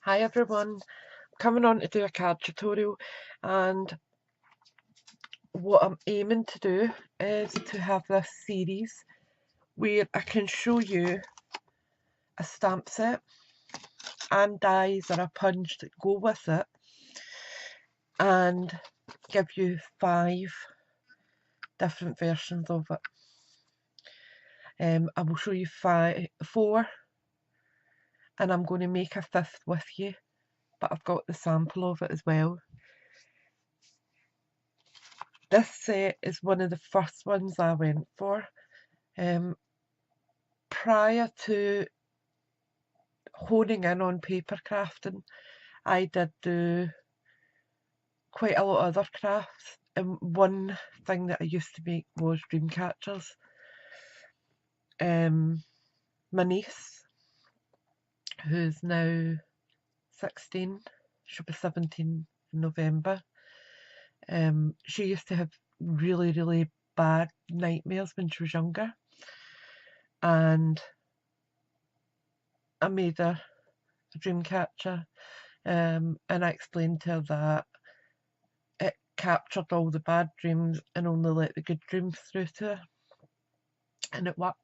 Hi everyone, coming on to do a card tutorial, and what I'm aiming to do is to have this series where I can show you a stamp set and dies or a punch that go with it and give you 5 different versions of it. I will show you 4 and I'm going to make a 5th with you, but I've got the sample of it as well. This set is one of the first ones I went for. Prior to honing in on paper crafting, I did do quite a lot of other crafts, and one thing that I used to make was dream catchers. My niece, who's now 16, she'll be 17 in November, she used to have really bad nightmares when she was younger, and I made her a dream catcher, and I explained to her that it captured all the bad dreams and only let the good dreams through to her, and it worked.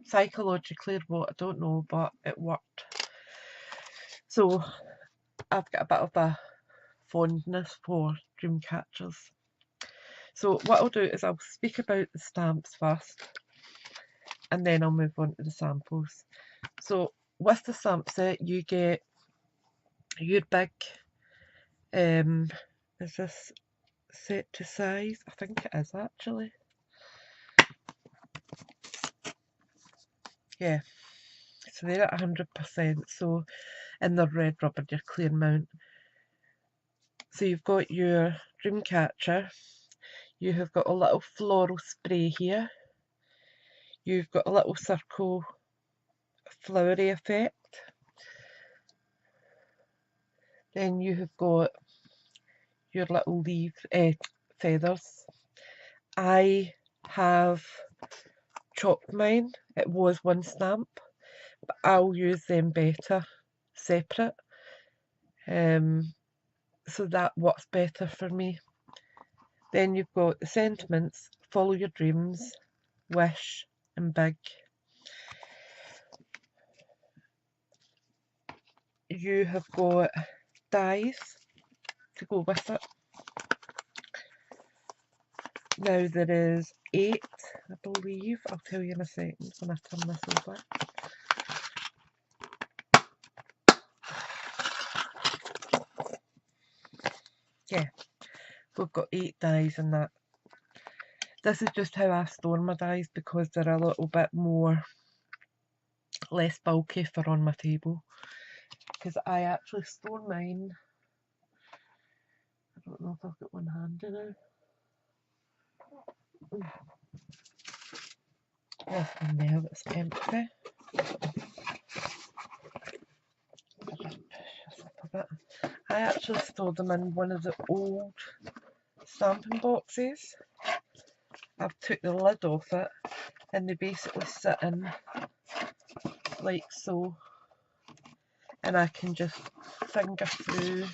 Psychologically or what, I don't know, but it worked. So I've got a bit of a fondness for dream catchers. So what I'll do is I'll speak about the stamps first, and then I'll move on to the samples. So with the stamp set, you get your big, is this set to size? I think it is actually. Yeah, so they're at 100%, so in the red rubber, your clear mount. So you've got your dream catcher, you have got a little floral spray here, you've got a little circle flowery effect, then you have got your little leaf feathers. I have chopped mine, it was one stamp, but I'll use them better separate, so that works better for me. Then you've got the sentiments, follow your dreams, wish, and big. You have got dies to go with it. Now there is 8, I believe. I'll tell you in a second when I turn this over. Yeah, we've got 8 dies in that. This is just how I store my dies because they're a little bit less bulky for on my table. Because I actually store mine. I don't know if I've got one handy now. This one there that's empty. I actually store them in one of the old stamping boxes. I've took the lid off it and they basically sit in like so, and I can just finger through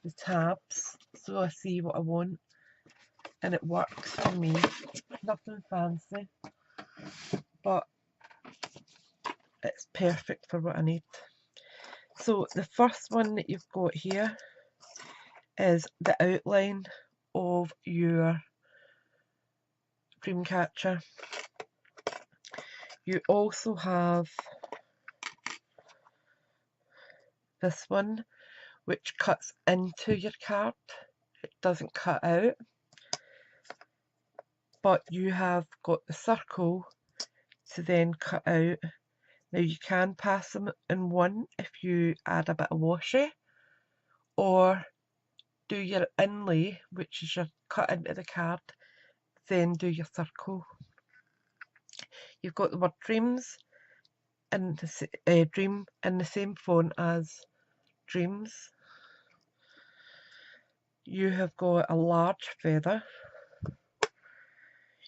the tabs so I see what I want, and it works for me. Nothing fancy, but it's perfect for what I need. So the first one that you've got here is the outline of your dream catcher. You also have this one which cuts into your card. It doesn't cut out, but you have got the circle to then cut out. Now you can pass them in one if you add a bit of washi, or do your inlay, which is your cut into the card, then do your circle. You've got the word dreams in the dream in the same font as dreams. You have got a large feather.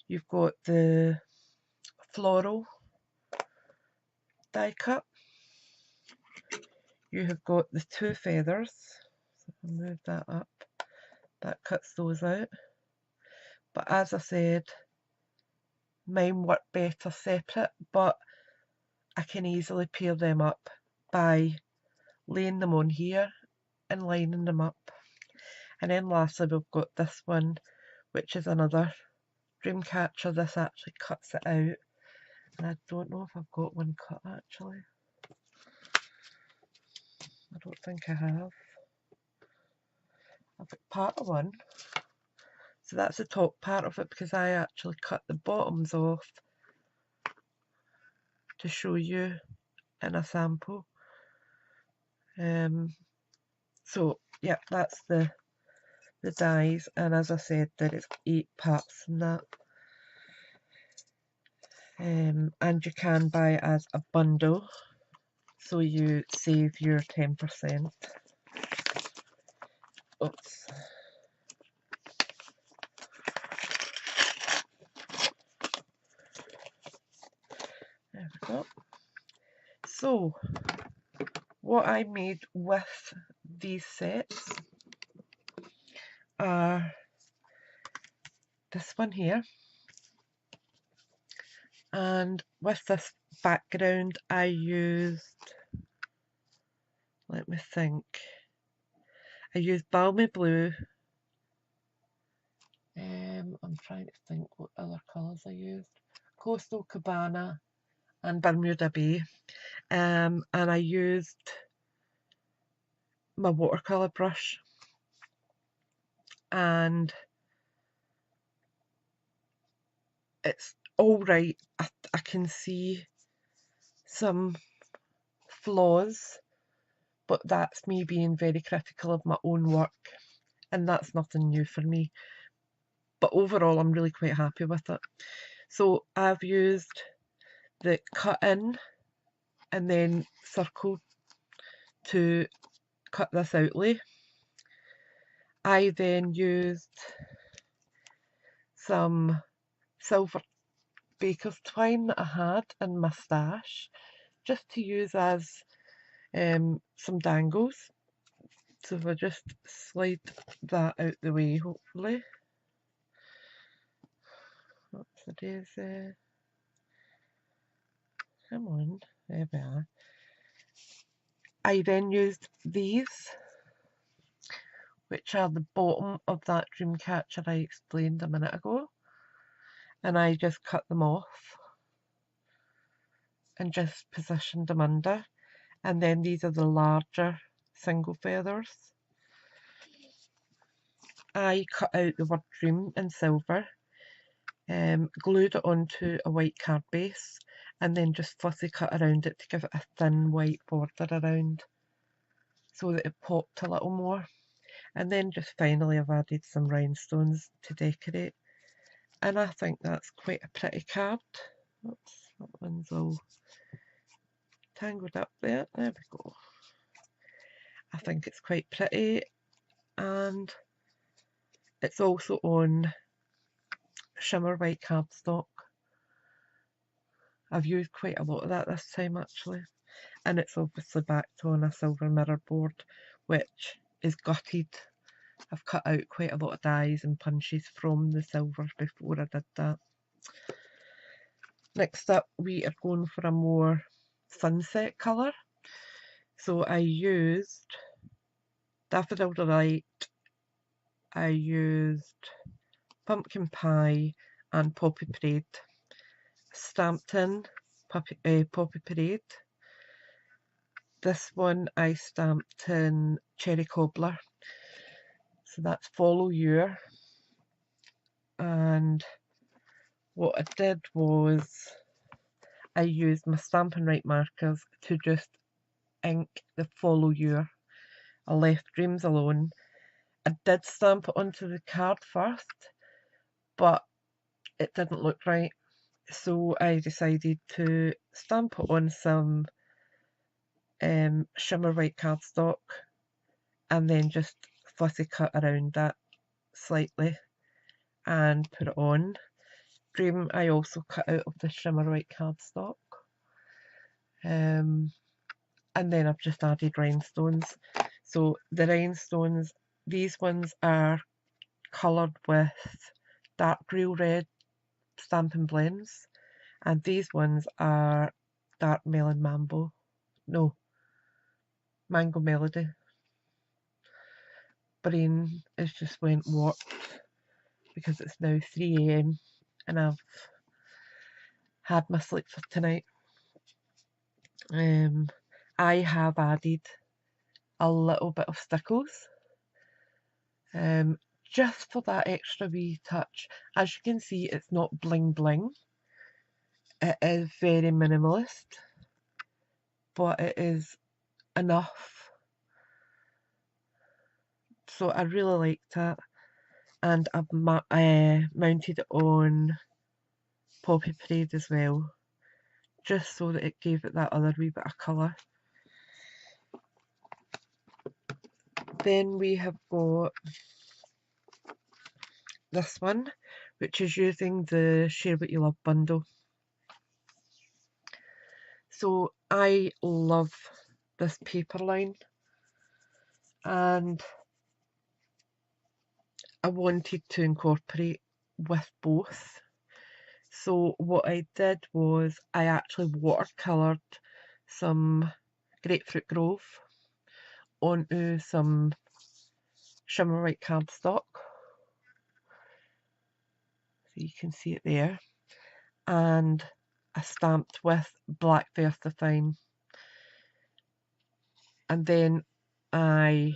You've got the floral die cut. you have got the 2 feathers. So I'll move that up. That cuts those out. But as I said, mine work better separate, but I can easily pair them up by laying them on here and lining them up. And then lastly we've got this one, which is another dream catcher. This actually cuts it out, and I don't know if I've got one cut actually. I don't think I have. I've got part of one. So that's the top part of it, because I actually cut the bottoms off to show you in a sample. So yeah, that's the dies, and as I said, there is 8 parts in that. And you can buy it as a bundle, so you save your 10%. Oops. There we go. So, what I made with these sets are this one here, and with this background I used, let me think, I used Balmy Blue. I'm trying to think what other colours I used. Coastal Cabana and Bermuda Bay. And I used my watercolour brush, and it's alright. I can see some flaws, but that's me being very critical of my own work, and that's nothing new for me. But overall I'm really quite happy with it. So I've used the cut in and then circle to cut this outlay. I then used some silver baker's twine that I had in my stash, just to use as some dangles. So if I just slide that out the way, hopefully. What's the daisy? Come on, there we are. I then used these, which are the bottom of that dream catcher I explained a minute ago, and I just cut them off and just positioned them under. And then these are the larger single feathers. I cut out the word dream in silver, glued it onto a white card base, and then just fussy cut around it to give it a thin white border around, so that it popped a little more. And then just finally I've added some rhinestones to decorate, and I think that's quite a pretty card. Oops, that one's all tangled up there. There we go. I think it's quite pretty, and it's also on shimmer white cardstock. I've used quite a lot of that this time actually, and it's obviously backed on a silver mirror board, which is gutted. I've cut out quite a lot of dies and punches from the silver before I did that. Next up we are going for a more sunset colour. So I used Daffodil Delight, I used Pumpkin Pie and Poppy Parade. Stamped in Poppy Parade. This one I stamped in Cherry Cobbler. So that's Follow You. And what I did was I used my Stampin' Right markers to just ink the Follow You. I left Dreams alone. I did stamp it onto the card first, but it didn't look right. So I decided to stamp it on some shimmer white cardstock, and then just fussy cut around that slightly and put it on. Dream I also cut out of the shimmer white cardstock. and then I've just added rhinestones. So the rhinestones, these ones are coloured with dark real red Stampin' Blends, and these ones are dark melon mango melody. Brain has just went warped because it's now 3 AM and I've had my sleep for tonight. I have added a little bit of stickles, just for that extra wee touch. As you can see, it's not bling bling. It is very minimalist, but it is enough. So I really liked it, and I've mounted it on Poppy Parade as well, just so that it gave it that other wee bit of colour. Then we have got this one, which is using the Share What You Love bundle. So I love this paper line, and I wanted to incorporate with both. So what I did was I actually watercoloured some Grapefruit Grove onto some shimmer white cardstock, so you can see it there, and I stamped with black VersaFine, and then I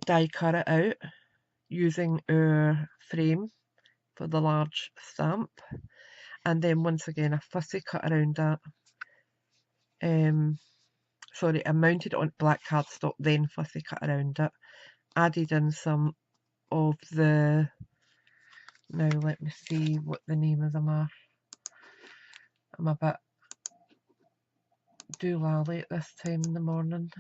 die cut it out using our frame for the large stamp, and then once again I fussy cut around that. Sorry, I mounted it on black cardstock, then fussy cut around it, added in some of the, now let me see what the name of them are. I'm a bit doolally at this time in the morning,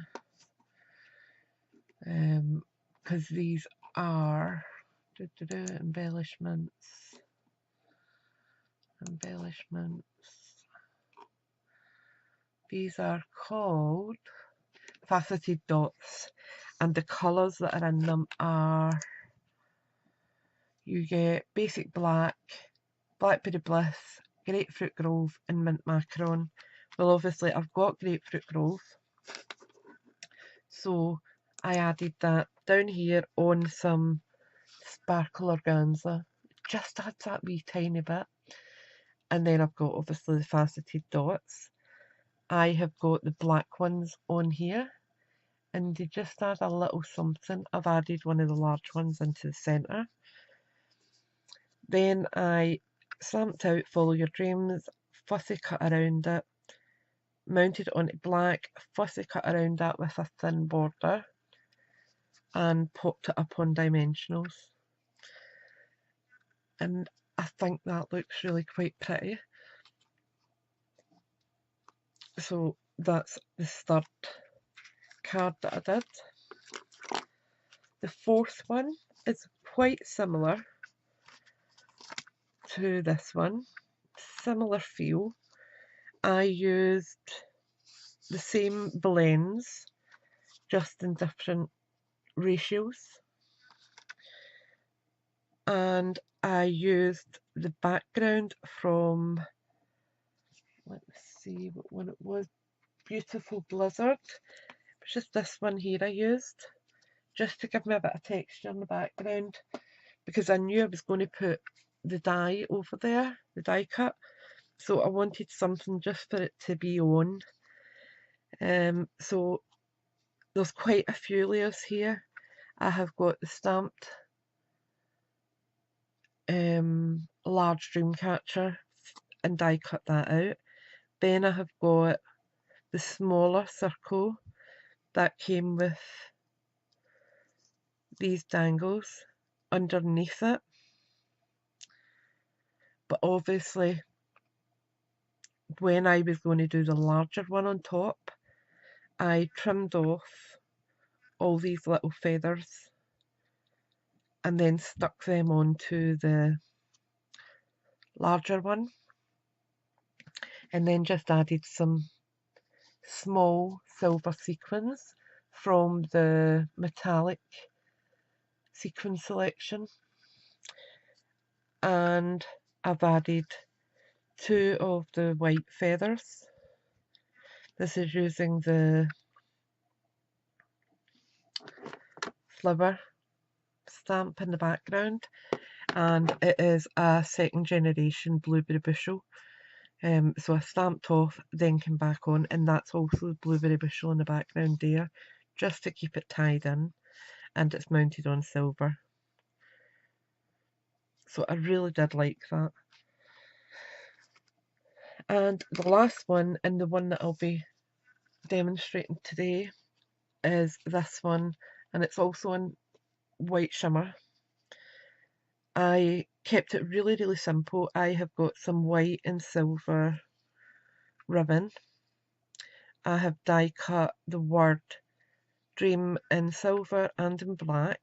because these are embellishments. These are called faceted dots, and the colours that are in them are, you get basic black, blackberry bliss, grapefruit grove and mint macaron. Well, obviously I've got grapefruit grove, so I added that down here on some sparkle organza, just adds that wee tiny bit. And then I've got obviously the faceted dots. I have got the black ones on here, and they just add a little something. I've added one of the large ones into the centre. Then I stamped out Follow Your Dreams, fussy cut around it, mounted it onto black, fussy cut around that with a thin border, and popped it up on dimensionals. And I think that looks really quite pretty. So that's the third card that I did. The fourth one is quite similar to this one, similar feel. I used the same blends, just in different ratios, and I used the background from, let me see what one it was, Beautiful Blizzard. It's just this one here I used, just to give me a bit of texture in the background, because I knew I was going to put the die over there, the die cut, so I wanted something just for it to be on. So there's quite a few layers here. I have got the stamped large dream catcher and die cut that out. Then I have got the smaller circle that came with these dangles underneath it, but obviously when I was going to do the larger one on top, I trimmed off all these little feathers and then stuck them onto the larger one. and then just added some small silver sequins from the metallic sequin selection, and I've added 2 of the white feathers. This is using the flower stamp in the background, and it is a 2nd generation blueberry bushel. So I stamped off, then came back on, and that's also the blueberry bushel in the background there, just to keep it tied in, and it's mounted on silver. So I really did like that. And the last one, and the one that I'll be demonstrating today, is this one, and it's also in white shimmer. I kept it really, really simple. I have got some white and silver ribbon. I have die cut the word dream in silver and in black.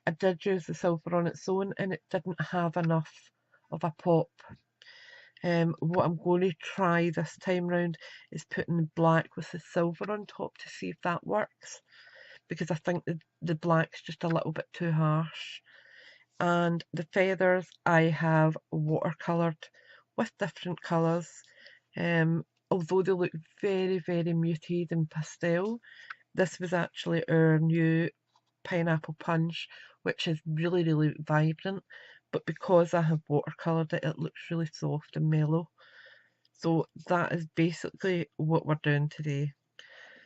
I did use the silver on its own, and it didn't have enough of a pop. What I'm going to try this time round is putting the black with the silver on top to see if that works, because I think the black's just a little bit too harsh. And the feathers I have watercoloured with different colours, although they look very, very muted and pastel. This was actually our new pineapple punch, which is really, really vibrant, but because I have watercoloured it, it looks really soft and mellow. So that is basically what we're doing today.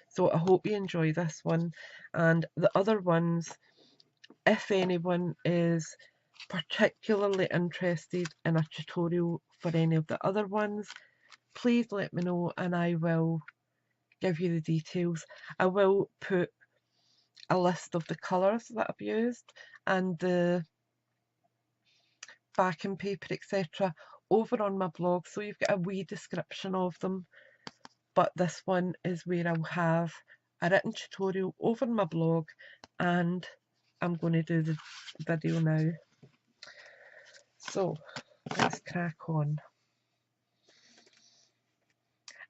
So I hope you enjoy this one, and the other ones, if anyone is particularly interested in a tutorial for any of the other ones, please let me know and I will give you the details. I will put a list of the colours that I've used and the backing paper, etc. over on my blog, so you've got a wee description of them. But this one is where I'll have a written tutorial over on my blog, and I'm going to do the video now. So let's crack on.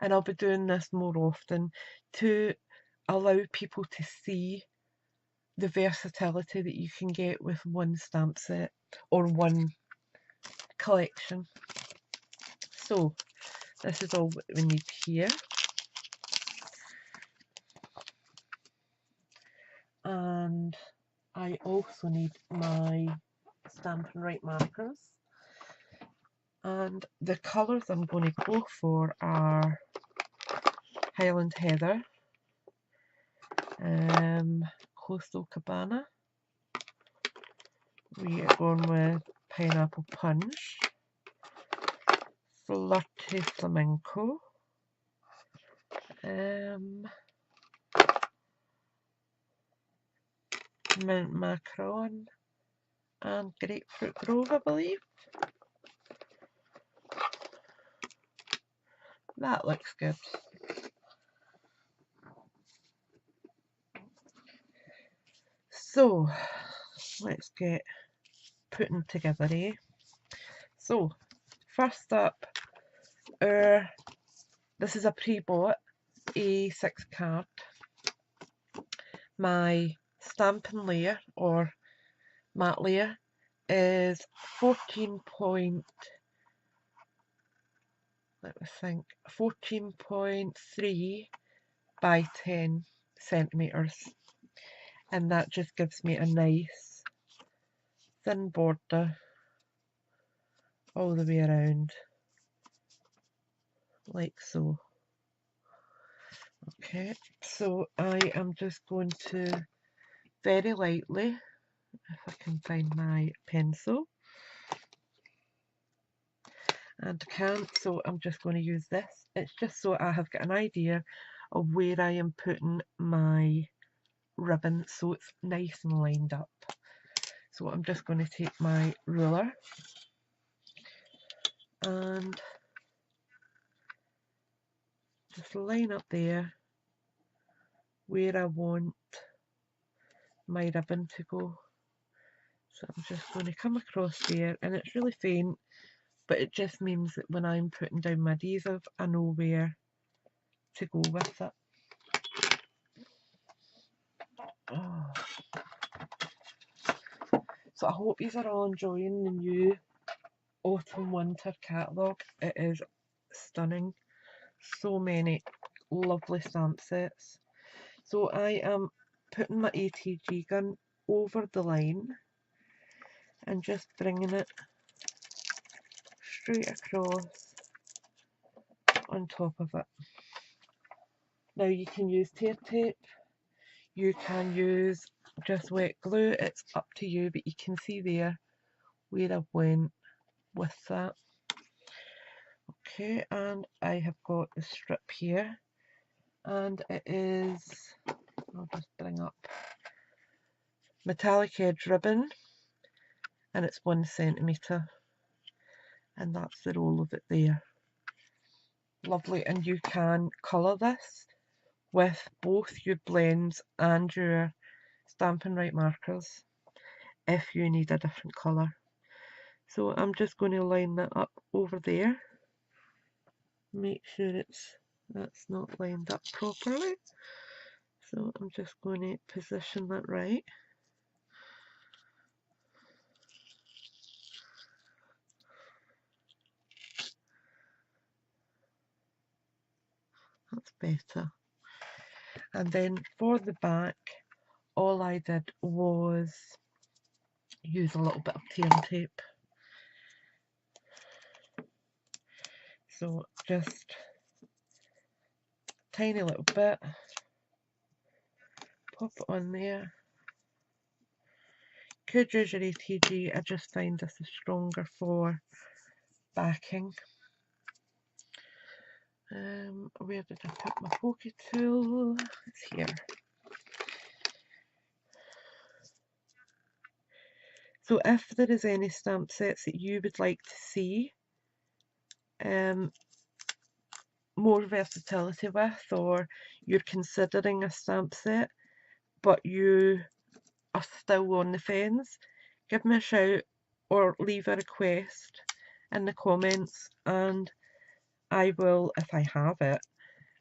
And I'll be doing this more often to allow people to see the versatility that you can get with one stamp set or one collection. So this is all we need here. And I also need my Stampin' Right markers. And the colours I'm going to go for are Highland Heather, Coastal Cabana, we are going with Pineapple Punch, Flirty Flamenco, Mint Macaron, and Grapefruit Grove, I believe. That looks good. So let's get putting together, eh? So first up, this is a pre-bought A6 card. My stamping layer or matte layer is 14.3 by 10 centimeters, and that just gives me a nice thin border all the way around, like so. Okay, so I am just going to very lightly, if I can find my pencil, and I can't, so I'm just going to use this. It's just so I have got an idea of where I am putting my ribbon, so it's nice and lined up. So I'm just going to take my ruler and just line up there where I want my ribbon to go. So I'm just going to come across there, and it's really faint, but it just means that when I'm putting down my adhesive, I know where to go with it. Oh. So I hope you are all enjoying the new autumn winter catalogue. It is stunning. So many lovely stamp sets. So I am putting my ATG gun over the line and just bringing it straight across on top of it. Now you can use tear tape, you can use just wet glue, it's up to you, but you can see there where I went with that. Okay, and I have got the strip here, and it is, I'll just bring up, metallic edge ribbon, and it's 1 centimetre, and that's the roll of it there. Lovely, and you can colour this with both your blends and your Stampin' Right markers if you need a different colour. So I'm just going to line that up over there. Make sure that's not lined up properly. So I'm just going to position that right. That's better. And then for the back, all I did was use a little bit of tear tape. So just tiny little bit, pop it on there. Could use your ATG, I just find this is stronger for backing. Where did I put my pokey tool? It's here. So if there is any stamp sets that you would like to see more versatility with, or you're considering a stamp set but you are still on the fence, give me a shout or leave a request in the comments, and I will, if I have it,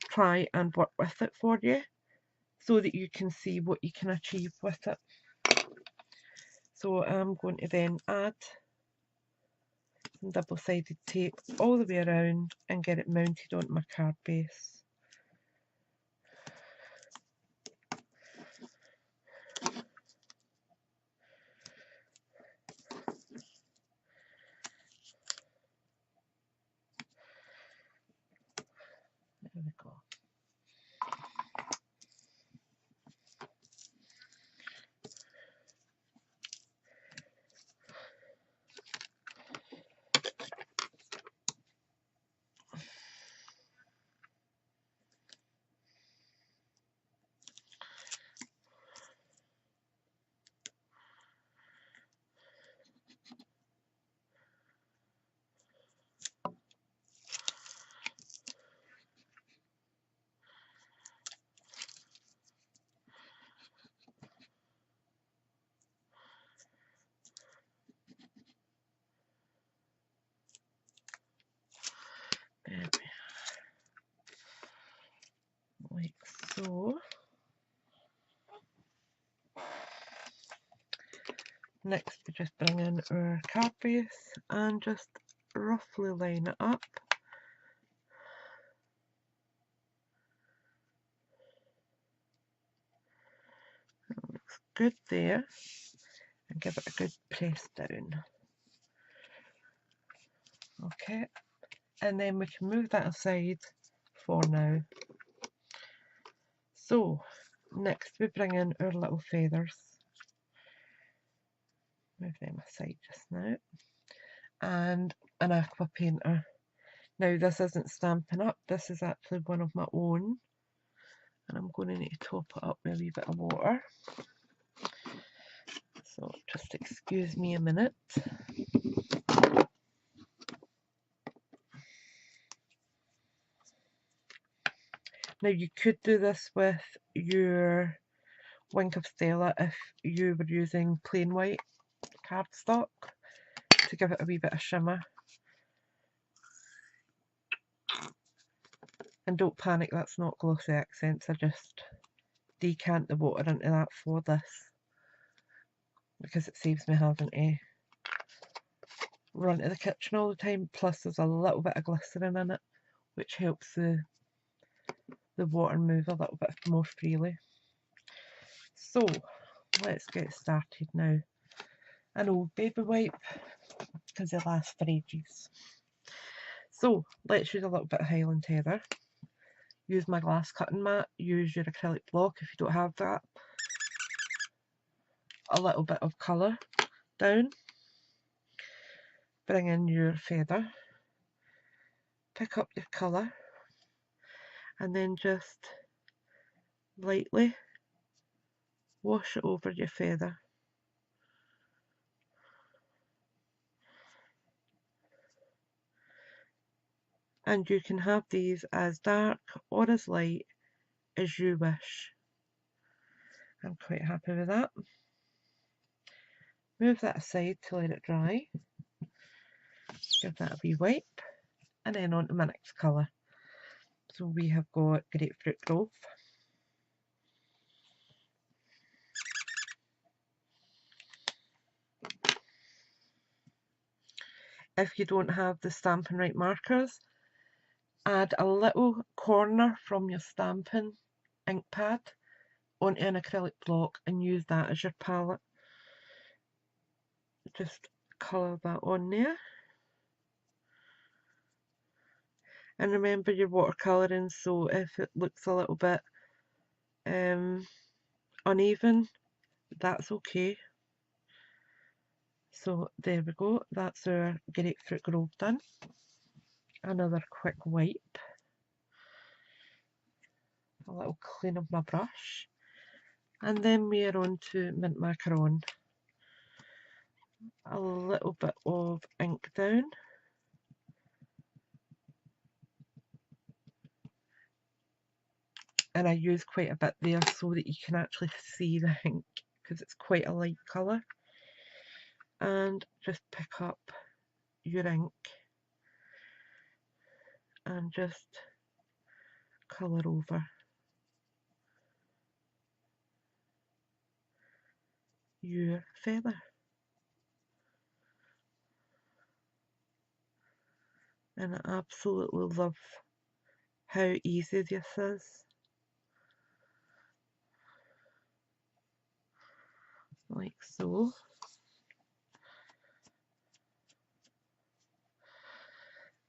try and work with it for you so that you can see what you can achieve with it. So I'm going to then add some double-sided tape all the way around and get it mounted onto my card base. There we go. Like so. Next we just bring in our card base and just roughly line it up. That looks good there, and give it a good press down. Okay, and then we can move that aside for now. So next we bring in our little feathers. Move them aside just now. And an aqua painter. Now this isn't Stampin' Up, this is actually one of my own. And I'm going to need to top it up with a wee bit of water. So just excuse me a minute. Now you could do this with your Wink of Stella if you were using plain white cardstock to give it a wee bit of shimmer. And don't panic, that's not glossy accents, I just decant the water into that for this, because it saves me having to run to the kitchen all the time. Plus there's a little bit of glycerin in it, which helps the water move a little bit more freely. So let's get started now. An old baby wipe, because they last for ages. So let's use a little bit of Highland Heather. Use my glass cutting mat, use your acrylic block if you don't have that. A little bit of colour down. Bring in your feather. Pick up your colour. And then just lightly wash it over your feather. And you can have these as dark or as light as you wish. I'm quite happy with that. Move that aside to let it dry. Give that a wee wipe. And then on to my next colour. So we have got Grapefruit Grove. If you don't have the Stampin' Right markers, add a little corner from your Stampin' ink pad onto an acrylic block and use that as your palette. Just colour that on there. And remember your watercolouring, so if it looks a little bit uneven, that's okay. So there we go, that's our Grapefruit Grove done. Another quick wipe. A little clean of my brush. And then we are on to Mint Macaron. A little bit of ink down. And I use quite a bit there so that you can actually see the ink, because it's quite a light colour. And just pick up your ink and just colour over your feather. And I absolutely love how easy this is. Like so.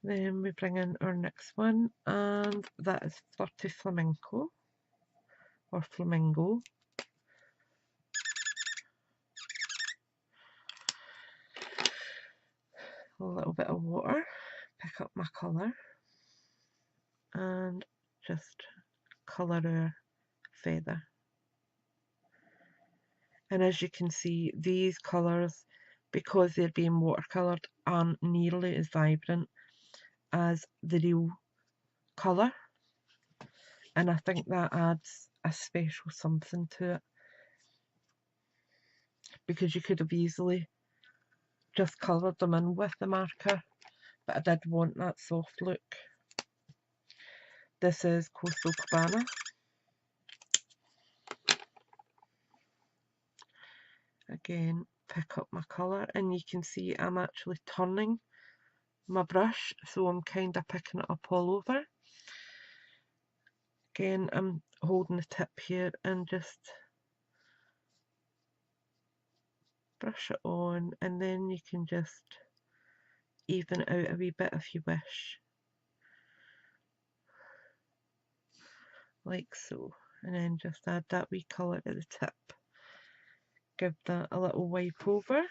Then we bring in our next one, and that is 30 Flamenco, or Flamingo. A little bit of water, pick up my colour, and just colour our feather. And as you can see, these colours, because they're being watercoloured, aren't nearly as vibrant as the real colour. And I think that adds a special something to it, because you could have easily just coloured them in with the marker, but I did want that soft look. This is Coastal Cabana. Again, pick up my colour, and you can see I'm actually turning my brush, so I'm kind of picking it up all over. Again, I'm holding the tip here and just brush it on, and then you can just even it out a wee bit if you wish. Like so. And then just add that wee colour at the tip. Give that a little wipe over.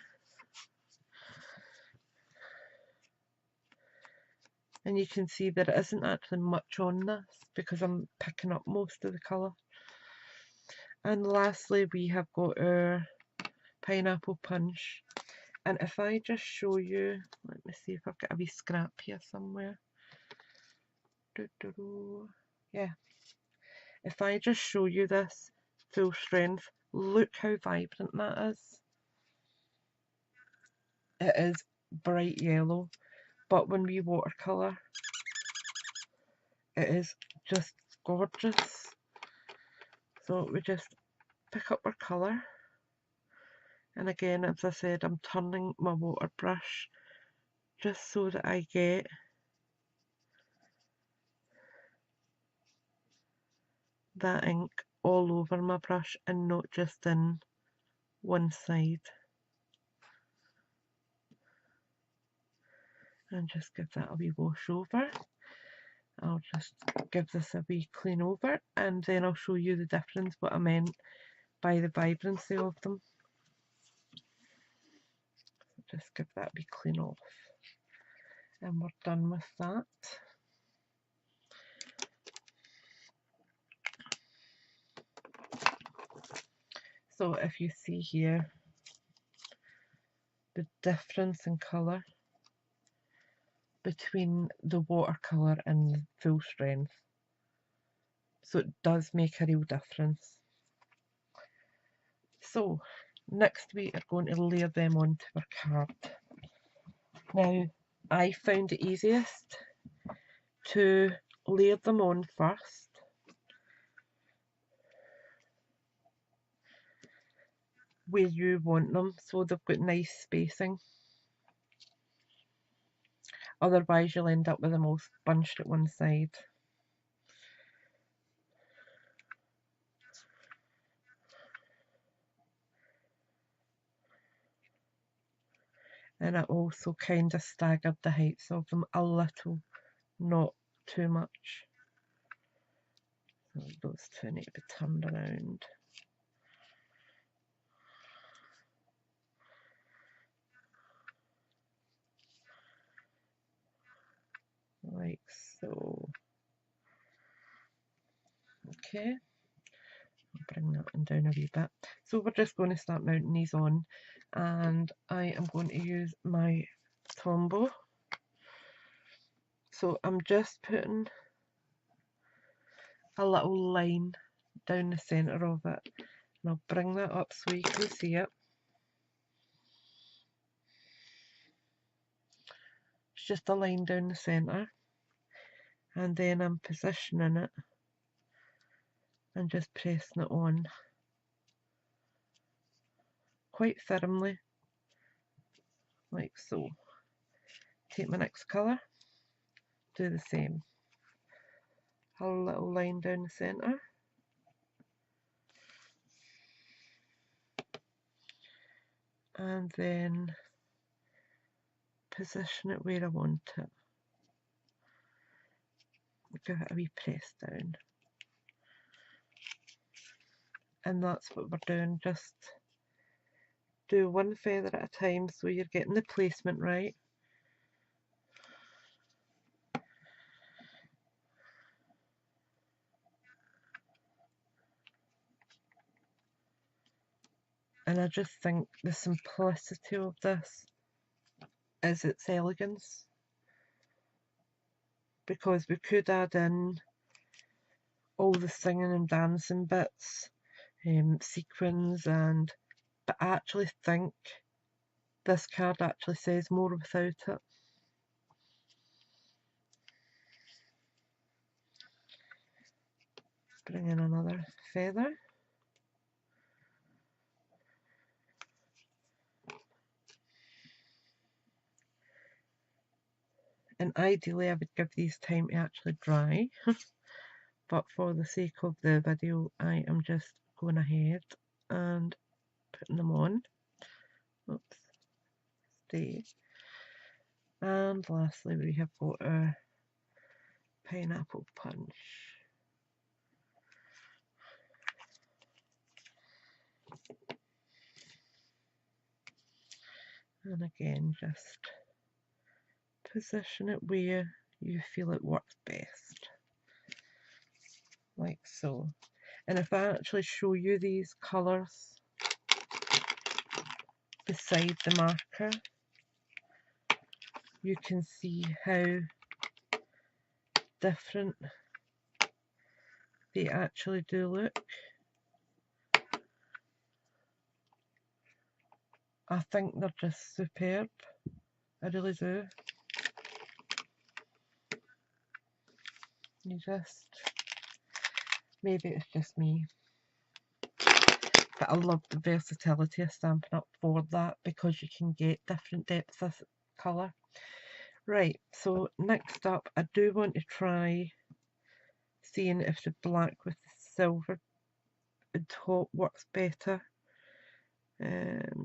And you can see that it isn't actually much on this, because I'm picking up most of the colour. And lastly, we have got our pineapple punch. And if I just show you, let me see if I've got a wee scrap here somewhere. Yeah. If I just show you this full strength, look how vibrant that is. It is bright yellow, but when we watercolour, it is just gorgeous. So we just pick up our colour, and again, as I said, I'm turning my water brush just so that I get that ink all over my brush and not just in one side. And just give that a wee wash over. I'll just give this a wee clean over, and then I'll show you the difference, what I meant by the vibrancy of them. Just give that a wee clean off, and we're done with that. So if you see here the difference in colour between the watercolour and the full strength, so it does make a real difference. So next we are going to layer them onto our card. Now I found it easiest to layer them on first, where you want them, so they've got nice spacing. Otherwise you'll end up with them all bunched at one side. And it also kind of staggered the heights of them a little, not too much. So those two need to be turned around. Like so. Okay, I'll bring that one down a wee bit. So we're just going to start mounting these on, and I am going to use my Tombow. So I'm just putting a little line down the centre of it, and I'll bring that up so you can see it. It's just a line down the centre, and then I'm positioning it and just pressing it on quite firmly, like so. Take my next colour, do the same. A little line down the centre, and then position it where I want it. Give it a wee press down, and that's what we're doing. Just do one feather at a time so you're getting the placement right. And I just think the simplicity of this is its elegance, because we could add in all the singing and dancing bits, sequins, but I actually think this card actually says more without it. Bring in another feather. And ideally I would give these time to actually dry, but for the sake of the video I am just going ahead and putting them on. Oops, stay. And lastly we have got our pineapple punch. And again, just position it where you feel it works best, like so. And if I actually show you these colours beside the marker, you can see how different they actually do look. I think they're just superb, I really do. You just, maybe it's just me, but I love the versatility of Stampin' Up for that, because you can get different depths of colour. Right, so next up, I do want to try seeing if the black with the silver top works better.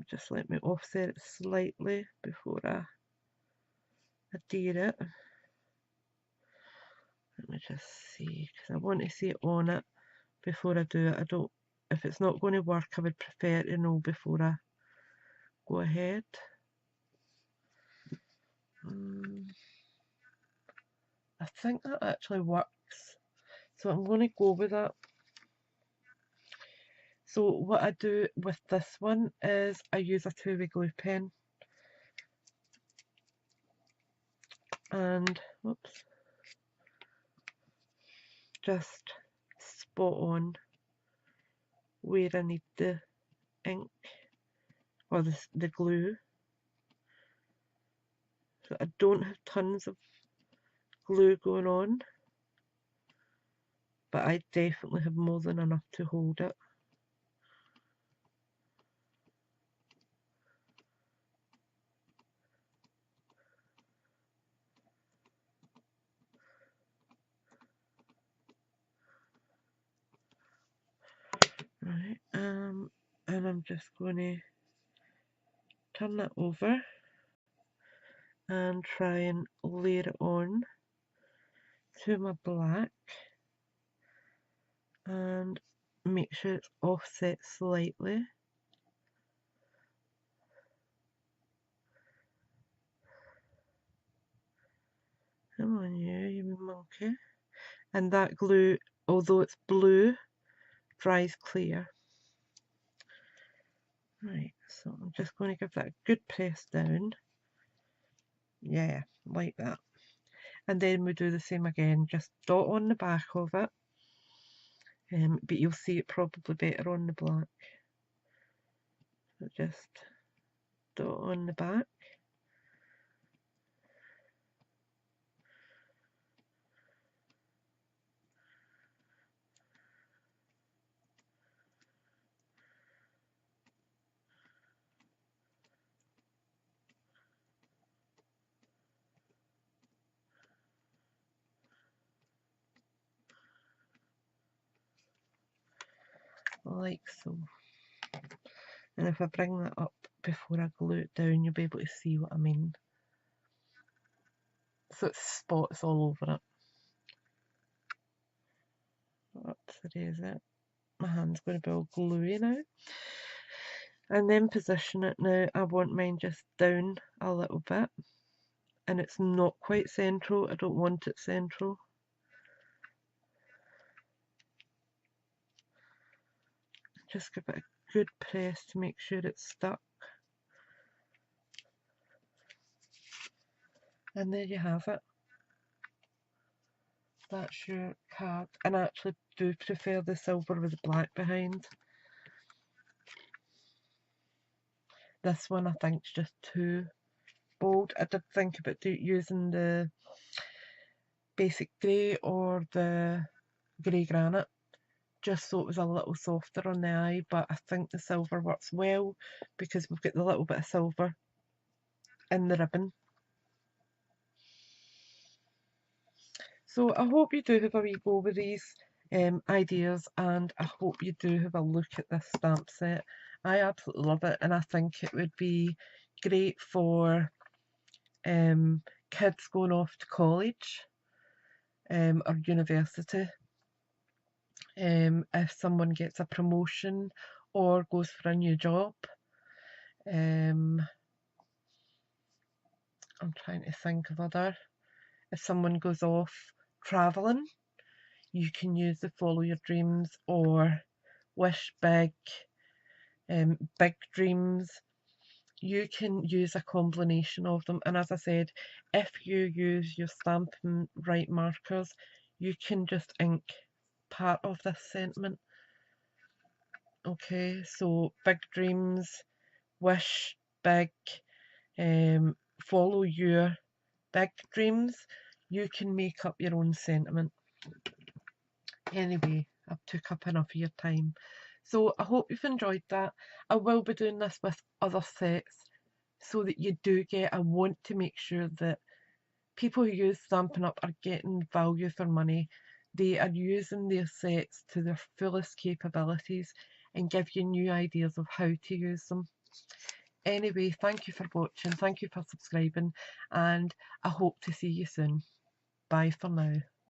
Just let me offset it slightly before I adhere it. Let me just see, because I want to see it on it before I do it. I don't, if it's not going to work, I would prefer to know before I go ahead. I think that actually works, so I'm going to go with that. So what I do with this one is I use a 2-way glue pen, and whoops, just spot on where I need the ink or the glue. So I don't have tons of glue going on, but I definitely have more than enough to hold it. Right, and I'm just going to turn that over and try and layer it on to my black and make sure it's offset slightly. Come on, you wee monkey. And that glue, although it's blue, dries clear. Right, so I'm just going to give that a good press down. Yeah, like that. And then we do the same again, just dot on the back of it. But you'll see it probably better on the black. So just dot on the back. Like so. And if I bring that up before I glue it down, you'll be able to see what I mean. So it's spots all over it. Oops, erase it. My hand's going to be all gluey now. And then position it now. I want mine just down a little bit. And it's not quite central. I don't want it central. Just give it a good press to make sure it's stuck. And there you have it. That's your card. And I actually do prefer the silver with the black behind. This one I think is just too bold. I did think about using the basic grey or the grey granite, just so it was a little softer on the eye, but I think the silver works well because we've got the little bit of silver in the ribbon. So I hope you do have a wee go with these ideas, and I hope you do have a look at this stamp set. I absolutely love it, and I think it would be great for kids going off to college or university. If someone gets a promotion or goes for a new job. I'm trying to think of other. If someone goes off travelling, you can use the Follow Your Dreams or Wish Big, Big Dreams. You can use a combination of them, and as I said, if you use your Stampin' Right markers, you can just ink part of this sentiment. Okay, so Big Dreams, Wish Big, Follow Your Big Dreams. You can make up your own sentiment. Anyway, I've took up enough of your time. So I hope you've enjoyed that. I will be doing this with other sets so that you do get, I want to make sure that people who use Stampin' Up are getting value for money. They are using their sets to their fullest capabilities and give you new ideas of how to use them. Anyway, thank you for watching, thank you for subscribing, and I hope to see you soon. Bye for now.